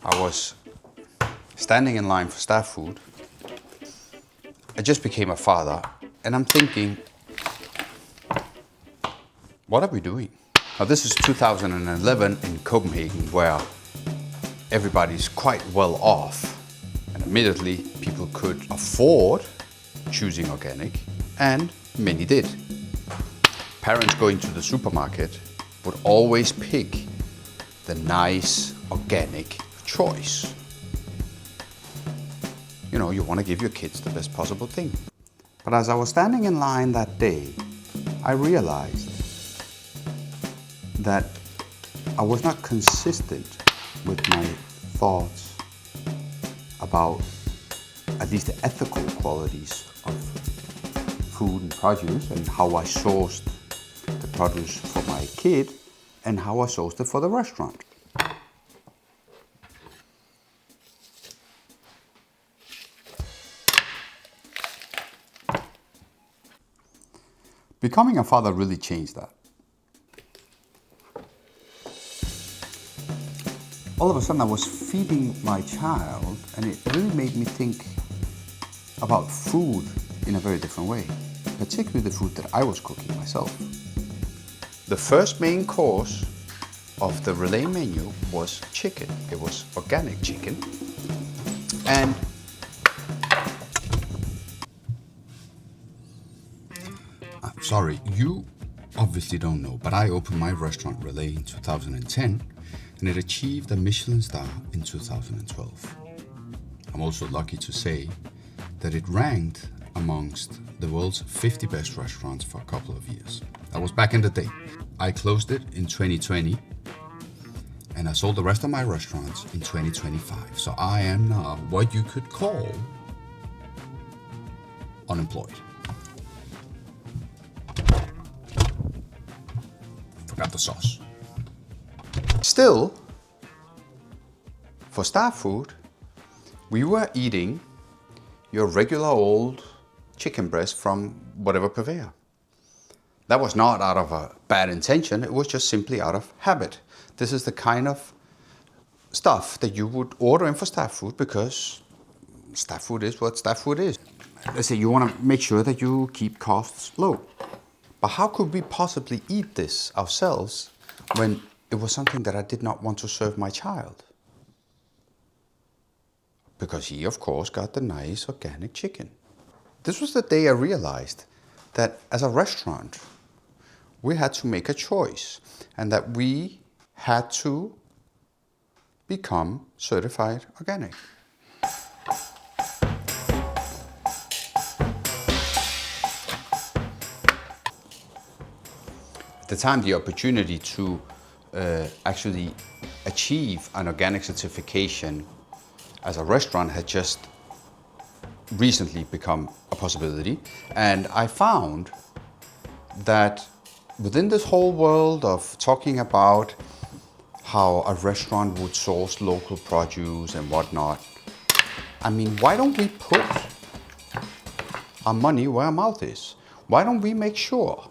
I was standing in line for staff food. I just became a father, and I'm thinking, what are we doing? Now, this is 2011 in Copenhagen, where everybody's quite well off, and admittedly, people could afford choosing organic, and many did. Parents going to the supermarket would always pick the nice organic choice. You know, you want to give your kids the best possible thing. But as I was standing in line that day, I realized that I was not consistent with my thoughts about at least the ethical qualities of food and produce, and how I sourced the produce for my kid and how I sourced it for the restaurant. Becoming a father really changed that. All of a sudden I was feeding my child, and it really made me think about food in a very different way, particularly the food that I was cooking myself. The first main course of the Relæ menu was chicken. It was organic chicken. And sorry, you obviously don't know, but I opened my restaurant Relæ in 2010, and it achieved a Michelin star in 2012. I'm also lucky to say that it ranked amongst the world's 50 best restaurants for a couple of years. That was back in the day. I closed it in 2020, and I sold the rest of my restaurants in 2025. So I am now what you could call unemployed. Forgot the sauce. Still, for staff food, we were eating your regular old chicken breast from whatever purveyor. That was not out of a bad intention, it was just simply out of habit. This is the kind of stuff that you would order in for staff food, because staff food is what staff food is. Let's say you want to make sure that you keep costs low. But how could we possibly eat this ourselves when it was something that I did not want to serve my child? Because he, of course, got the nice organic chicken. This was the day I realized that as a restaurant, we had to make a choice, and that we had to become certified organic. At the time, the opportunity to actually achieve an organic certification as a restaurant had just recently become a possibility. And I found that within this whole world of talking about how a restaurant would source local produce and whatnot, I mean, why don't we put our money where our mouth is? Why don't we make sure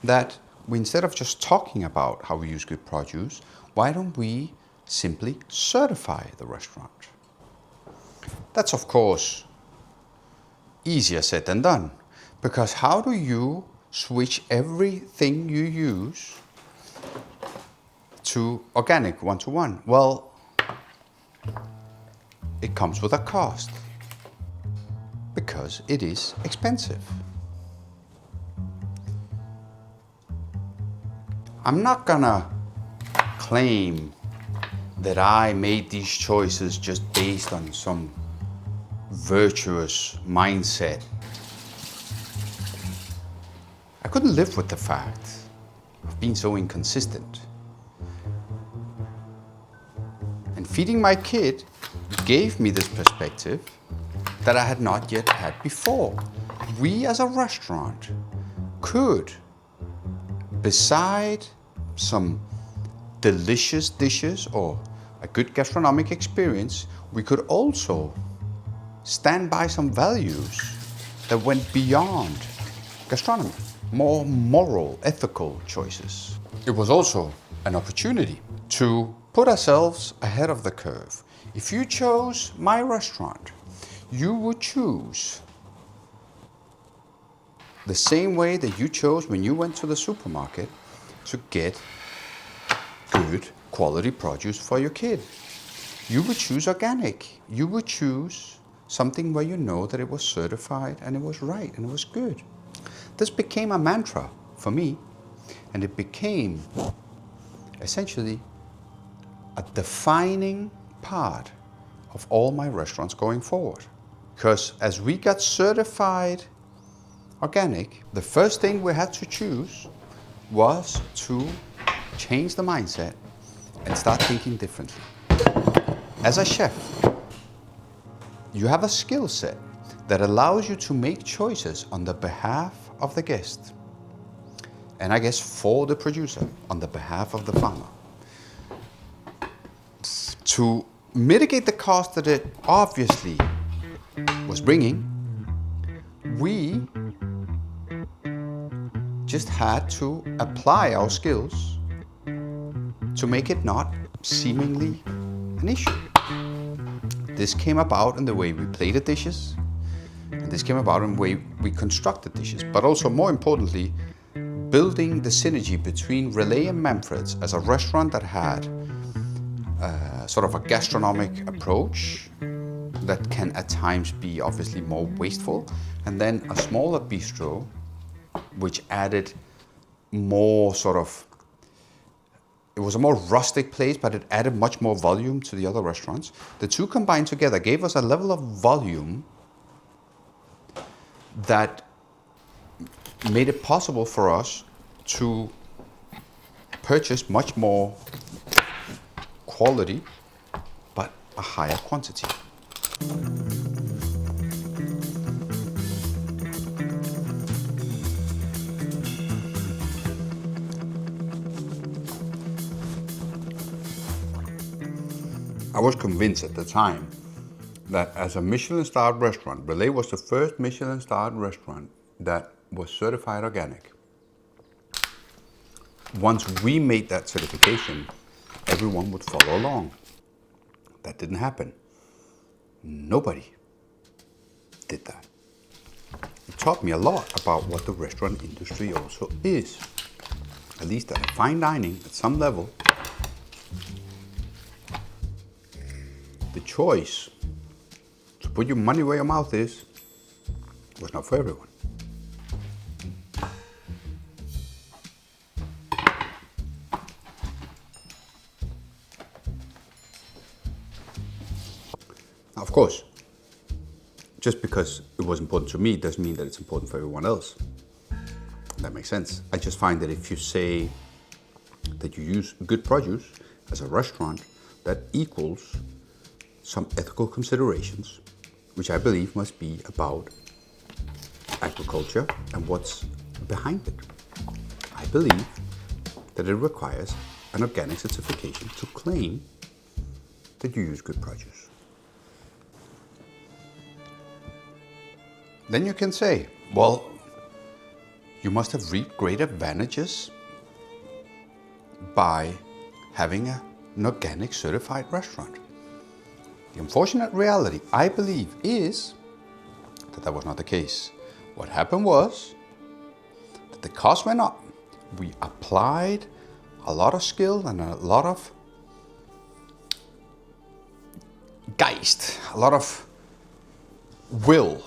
that we, instead of just talking about how we use good produce, why don't we simply certify the restaurant? That's, of course, easier said than done, because how do you switch everything you use to organic one-to-one? Well, it comes with a cost, because it is expensive. I'm not gonna claim that I made these choices just based on some virtuous mindset. I couldn't live with the fact of being so inconsistent. And feeding my kid gave me this perspective that I had not yet had before. We as a restaurant could, beside some delicious dishes or a good gastronomic experience, we could also stand by some values that went beyond gastronomy, more moral, ethical choices. It was also an opportunity to put ourselves ahead of the curve If you chose my restaurant, you would choose the same way that you chose when you went to the supermarket to get good quality produce for your kid. You would choose organic. You would choose something where you know that it was certified and it was right and it was good. This became a mantra for me, and it became essentially a defining part of all my restaurants going forward. Because as we got certified organic, the first thing we had to choose was to change the mindset and start thinking differently. As a chef, you have a skill set that allows you to make choices on the behalf of the guest, and I guess for the producer, on the behalf of the farmer. To mitigate the cost that it obviously was bringing, we just had to apply our skills to make it not seemingly an issue. This came about in the way we plated dishes, and this came about in the way we constructed dishes, but also more importantly, building the synergy between Relæ and Manfreds as a restaurant that had sort of a gastronomic approach that can at times be obviously more wasteful, and then a smaller bistro which added more sort of, it was a more rustic place, but it added much more volume to the other restaurants. The two combined together gave us a level of volume that made it possible for us to purchase much more quality, but a higher quantity. I was convinced at the time that as a Michelin-starred restaurant, Relæ was the first Michelin-starred restaurant that was certified organic. Once we made that certification, everyone would follow along. That didn't happen. Nobody did that. It taught me a lot about what the restaurant industry also is. At least at fine dining, at some level, the choice to put your money where your mouth is was not for everyone. Now, of course, just because it was important to me doesn't mean that it's important for everyone else. That makes sense. I just find that if you say that you use good produce as a restaurant, that equals some ethical considerations, which I believe must be about agriculture and what's behind it. I believe that it requires an organic certification to claim that you use good produce. Then you can say, well, you must have reaped great advantages by having an organic certified restaurant. The unfortunate reality, I believe, is that that was not the case. What happened was that the cost went up. We applied a lot of skill and a lot of geist, a lot of will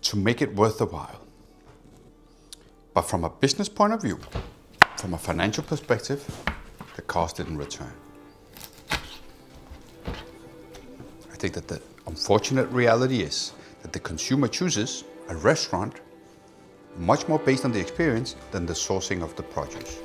to make it worth the while. But from a business point of view, from a financial perspective, the cost didn't return. I think that the unfortunate reality is that the consumer chooses a restaurant much more based on the experience than the sourcing of the produce.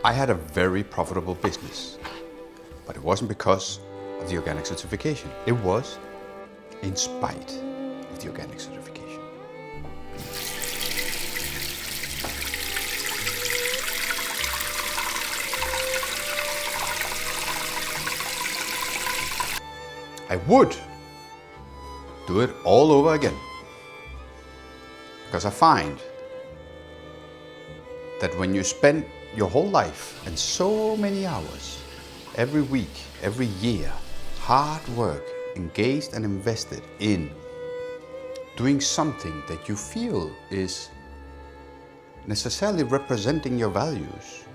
I had a very profitable business, but it wasn't because of the organic certification. It was in spite of the organic certification. I would do it all over again, because I find that when you spend your whole life and so many hours every week, every year, hard work, engaged and invested in doing something that you feel is necessarily representing your values.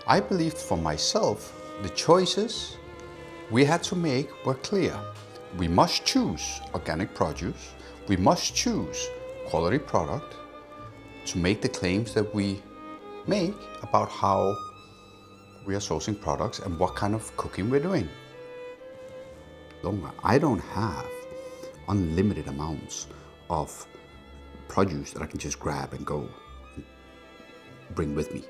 I believed for myself the choices we had to make were clear. We must choose organic produce, we must choose quality product to make the claims that we make about how we are sourcing products and what kind of cooking we're doing. I don't have unlimited amounts of produce that I can just grab and go and bring with me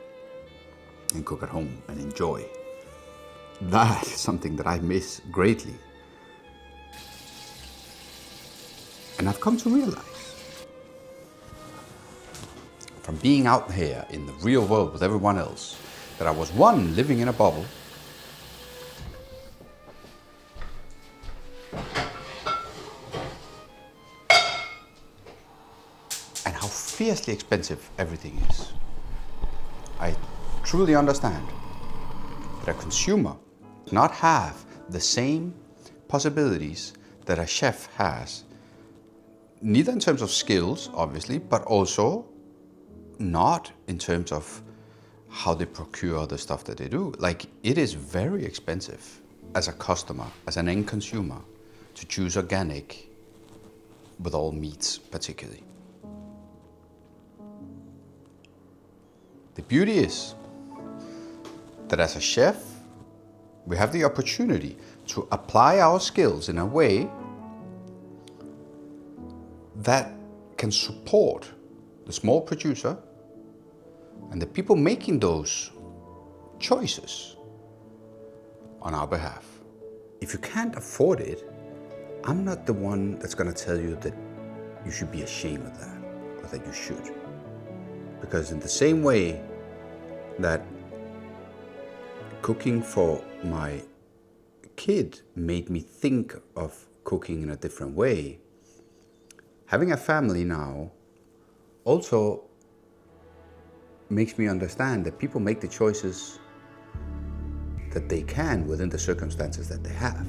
and cook at home and enjoy. That is something that I miss greatly. And I've come to realize from being out here in the real world with everyone else that I was one, living in a bubble, and how fiercely expensive everything is. I truly understand that a consumer does not have the same possibilities that a chef has, neither in terms of skills, obviously, but also not in terms of how they procure the stuff that they do. Like, it is very expensive as a customer, as an end consumer, to choose organic with all meats particularly. The beauty is that as a chef, we have the opportunity to apply our skills in a way that can support the small producer and the people making those choices on our behalf. If you can't afford it, I'm not the one that's going to tell you that you should be ashamed of that or that you should. Because in the same way that cooking for my kid made me think of cooking in a different way, having a family now also makes me understand that people make the choices that they can within the circumstances that they have.